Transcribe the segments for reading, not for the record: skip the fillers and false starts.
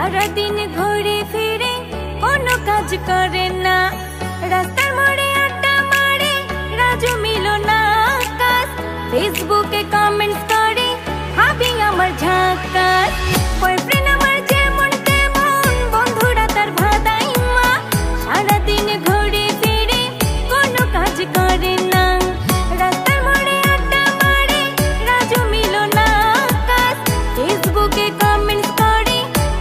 সারাদিন ঘুরে ফিরে কোনো কাজ করে না, রাস্তার মোড়ে আড্ডা মারে রাজু মিলনা আকাশ, ফেসবুকে কমেন্টস করে ভাবি আমার ঝাকাস। বয়ফ্রেন্ড আমার যেমন তেমন, বন্ধুরা তার ভাদাই মা, সারাদিন ঘুরে ফিরে কোনো কাজ করে না, রাস্তার মোড়ে আড্ডা মারে রাজু মিলনা আকাশ, ফেসবুকে কমেন্টস করে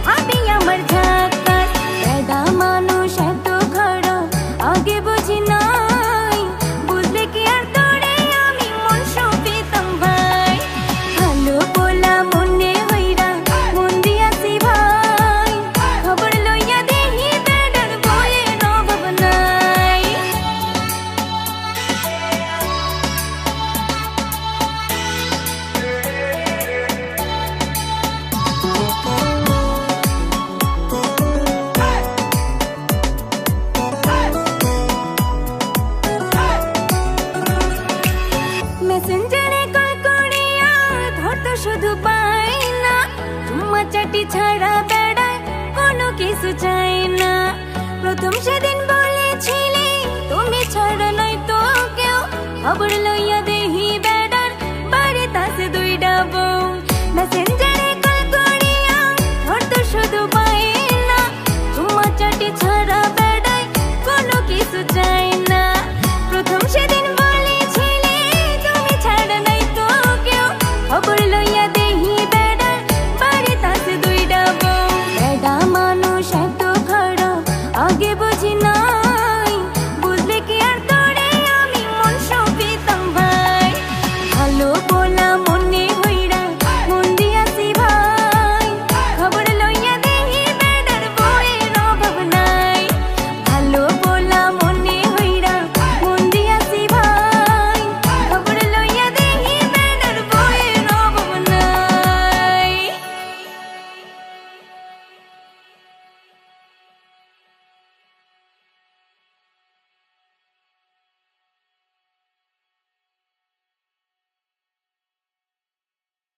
ভাবি আমার ঝাকাস। দাদা মানুষ এত খারাপ আগে বুঝি নাই, বুঝলে কি আর তোরে আমি মন সপিতাম ভাই, ভালো বলা মনে হইরা মন দিয়াছি ভাই, খবর লইয়া দেখি বেডার বইয়ের অভাব নাই। মেসেঞ্জারে কল করিয়া ধরতে শুধু পাই না, চুম্মা চাটি ছাড়া বেড়ায় কোনো কিছু চাই না, প্রথম সেদিন